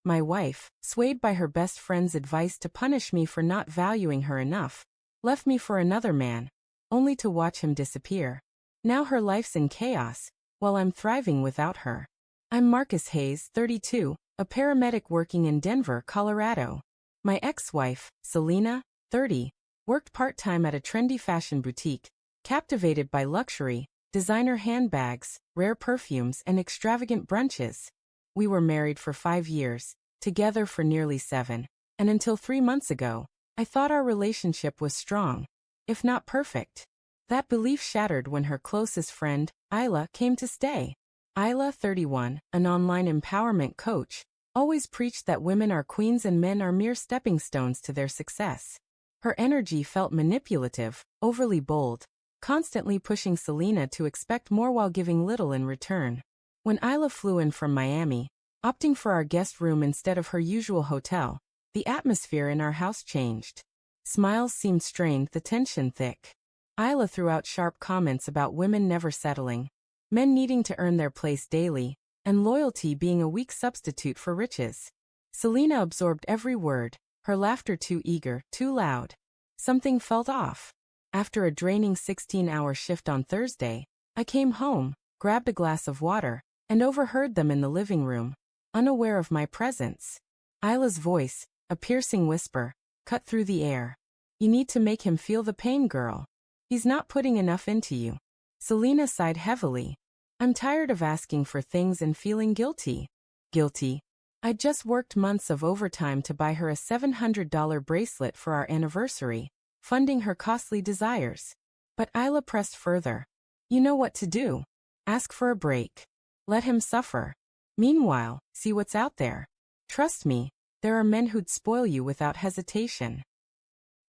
my wife, swayed by her best friend's advice to punish me for not valuing her enough, left me for another man, only to watch him disappear. Now her life's in chaos, while I'm thriving without her. I'm Marcus Hayes, 32, a paramedic working in Denver, Colorado. My ex-wife, Selena, 30, worked part-time at a trendy fashion boutique, captivated by luxury, designer handbags, rare perfumes, and extravagant brunches. We were married for 5 years, together for nearly 7, and until 3 months ago, I thought our relationship was strong, if not perfect. That belief shattered when her closest friend, Isla, came to stay. Isla, 31, an online empowerment coach, always preached that women are queens and men are mere stepping stones to their success. Her energy felt manipulative, overly bold, constantly pushing Selena to expect more while giving little in return. When Isla flew in from Miami, opting for our guest room instead of her usual hotel, the atmosphere in our house changed. Smiles seemed strained, the tension thick. Isla threw out sharp comments about women never settling, men needing to earn their place daily, and loyalty being a weak substitute for riches. Selena absorbed every word, her laughter too eager, too loud. Something felt off. After a draining 16-hour shift on Thursday, I came home, grabbed a glass of water, and overheard them in the living room, unaware of my presence. Isla's voice, a piercing whisper, cut through the air. You need to make him feel the pain, girl. He's not putting enough into you. Selena sighed heavily. I'm tired of asking for things and feeling guilty. Guilty. I'd just worked months of overtime to buy her a $700 bracelet for our anniversary, funding her costly desires. But Isla pressed further. You know what to do. Ask for a break. Let him suffer. Meanwhile, see what's out there. Trust me, there are men who'd spoil you without hesitation.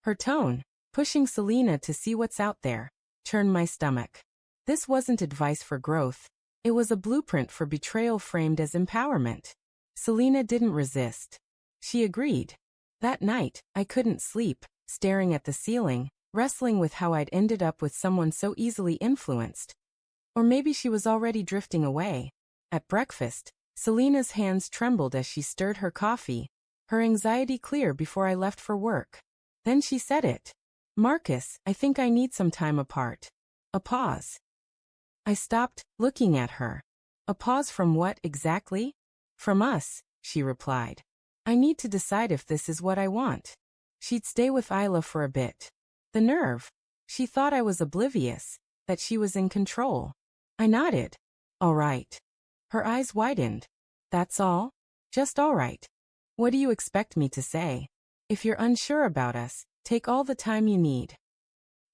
Her tone, pushing Selena to see what's out there, churned my stomach. This wasn't advice for growth. It was a blueprint for betrayal framed as empowerment. Selena didn't resist. She agreed. That night, I couldn't sleep, staring at the ceiling, wrestling with how I'd ended up with someone so easily influenced. Or maybe she was already drifting away. At breakfast, Selena's hands trembled as she stirred her coffee, her anxiety clear before I left for work. Then she said it. Marcus, I think I need some time apart. A pause. I stopped, looking at her. A pause from what, exactly? From us, she replied. I need to decide if this is what I want. She'd stay with Isla for a bit. The nerve. She thought I was oblivious, that she was in control. I nodded. All right. Her eyes widened. That's all? Just all right. What do you expect me to say? If you're unsure about us, take all the time you need.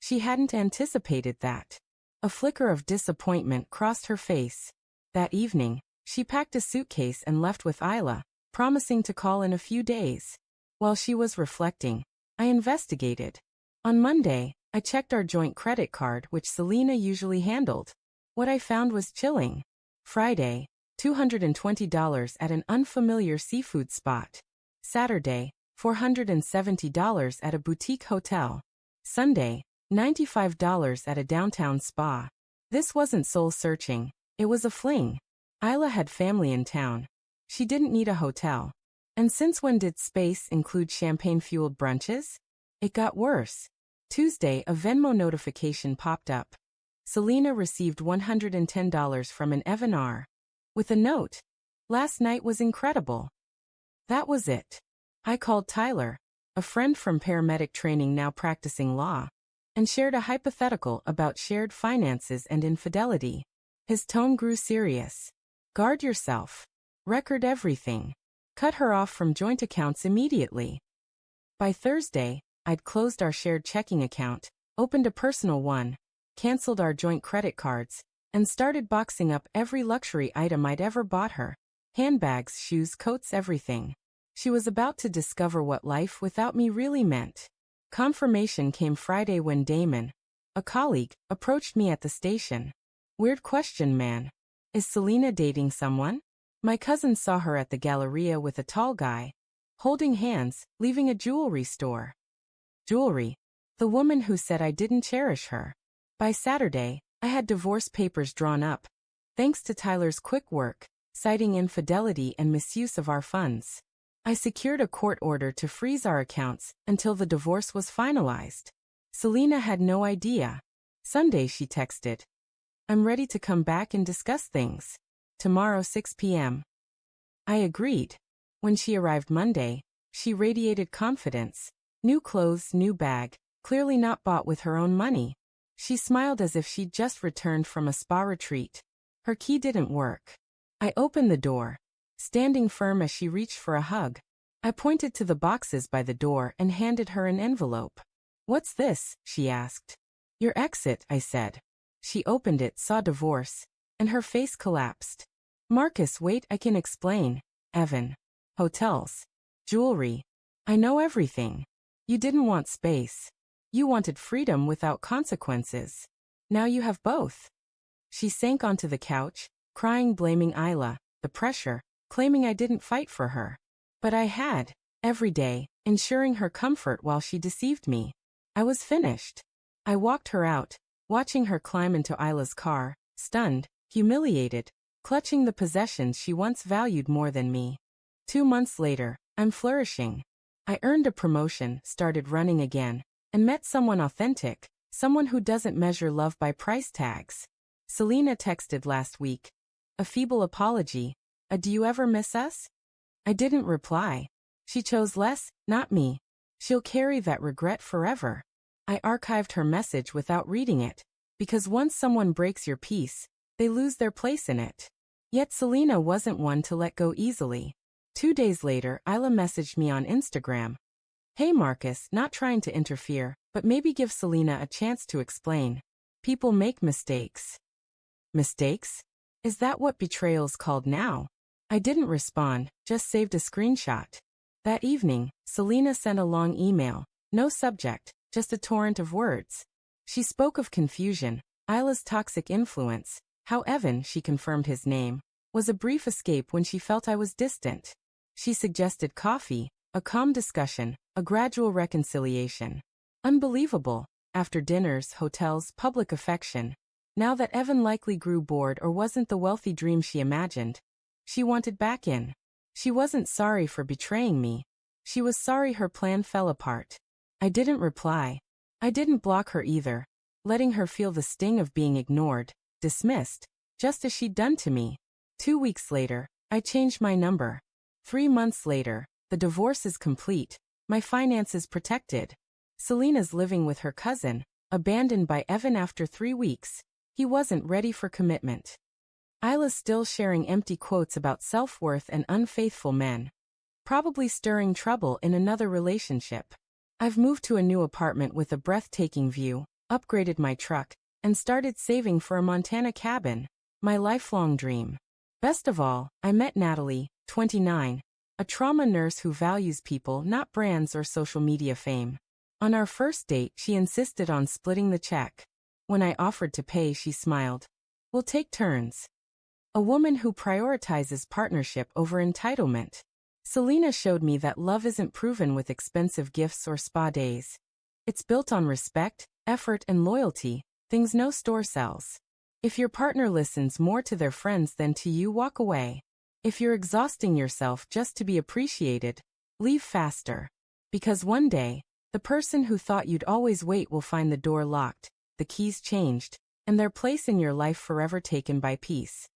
She hadn't anticipated that. A flicker of disappointment crossed her face. That evening, she packed a suitcase and left with Isla, promising to call in a few days. While she was reflecting, I investigated. On Monday, I checked our joint credit card, which Selena usually handled. What I found was chilling. Friday, $220 at an unfamiliar seafood spot. Saturday, $470 at a boutique hotel. Sunday, $95 at a downtown spa. This wasn't soul-searching, it was a fling. Isla had family in town. She didn't need a hotel. And since when did space include champagne-fueled brunches? It got worse. Tuesday, a Venmo notification popped up. Selena received $110 from an Evan R. With a note. Last night was incredible. That was it. I called Tyler, a friend from paramedic training now practicing law, and shared a hypothetical about shared finances and infidelity. His tone grew serious. Guard yourself. Record everything. Cut her off from joint accounts immediately. By Thursday, I'd closed our shared checking account, opened a personal one, canceled our joint credit cards, and started boxing up every luxury item I'd ever bought her. Handbags, shoes, coats, everything. She was about to discover what life without me really meant. Confirmation came Friday when Damon, a colleague, approached me at the station. Weird question, man. Is Selena dating someone? My cousin saw her at the Galleria with a tall guy, holding hands, leaving a jewelry store. Jewelry. The woman who said I didn't cherish her. By Saturday, I had divorce papers drawn up, thanks to Tyler's quick work, citing infidelity and misuse of our funds. I secured a court order to freeze our accounts until the divorce was finalized. Selena had no idea. Sunday, she texted. I'm ready to come back and discuss things. Tomorrow 6 p.m. I agreed. When she arrived Monday, she radiated confidence. New clothes, new bag, clearly not bought with her own money. She smiled as if she'd just returned from a spa retreat. Her key didn't work. I opened the door, standing firm as she reached for a hug. I pointed to the boxes by the door and handed her an envelope. What's this? She asked. Your exit, I said. She opened it, saw divorce, and her face collapsed. Marcus, wait, I can explain. Evan. Hotels. Jewelry. I know everything. You didn't want space. You wanted freedom without consequences. Now you have both. She sank onto the couch, crying, blaming Isla, the pressure, claiming I didn't fight for her. But I had, every day, ensuring her comfort while she deceived me. I was finished. I walked her out, watching her climb into Isla's car, stunned, humiliated, clutching the possessions she once valued more than me. 2 months later, I'm flourishing. I earned a promotion, started running again, and met someone authentic, someone who doesn't measure love by price tags. Selena texted last week. A feeble apology. Do you ever miss us? I didn't reply. She chose less, not me. She'll carry that regret forever. I archived her message without reading it, because once someone breaks your peace, they lose their place in it. Yet Selena wasn't one to let go easily. 2 days later, Isla messaged me on Instagram. Hey Marcus, not trying to interfere, but maybe give Selena a chance to explain. People make mistakes. Mistakes? Is that what betrayal's called now? I didn't respond, just saved a screenshot. That evening, Selena sent a long email, no subject, just a torrent of words. She spoke of confusion, Isla's toxic influence, how Evan, she confirmed his name, was a brief escape when she felt I was distant. She suggested coffee, a calm discussion, a gradual reconciliation. Unbelievable. After dinners, hotels, public affection. Now that Evan likely grew bored or wasn't the wealthy dream she imagined, she wanted back in. She wasn't sorry for betraying me. She was sorry her plan fell apart. I didn't reply. I didn't block her either, letting her feel the sting of being ignored, dismissed, just as she'd done to me. 2 weeks later, I changed my number. 3 months later, the divorce is complete, my finances protected. Selena's living with her cousin, abandoned by Evan after 3 weeks. He wasn't ready for commitment. Isla's still sharing empty quotes about self-worth and unfaithful men. Probably stirring trouble in another relationship. I've moved to a new apartment with a breathtaking view, upgraded my truck, and started saving for a Montana cabin, my lifelong dream. Best of all, I met Natalie, 29, a trauma nurse who values people, not brands or social media fame. On our first date, she insisted on splitting the check. When I offered to pay, she smiled. We'll take turns. A woman who prioritizes partnership over entitlement. Selena showed me that love isn't proven with expensive gifts or spa days. It's built on respect, effort, and loyalty, things no store sells. If your partner listens more to their friends than to you, walk away. If you're exhausting yourself just to be appreciated, leave faster. Because one day, the person who thought you'd always wait will find the door locked, the keys changed, and their place in your life forever taken by peace.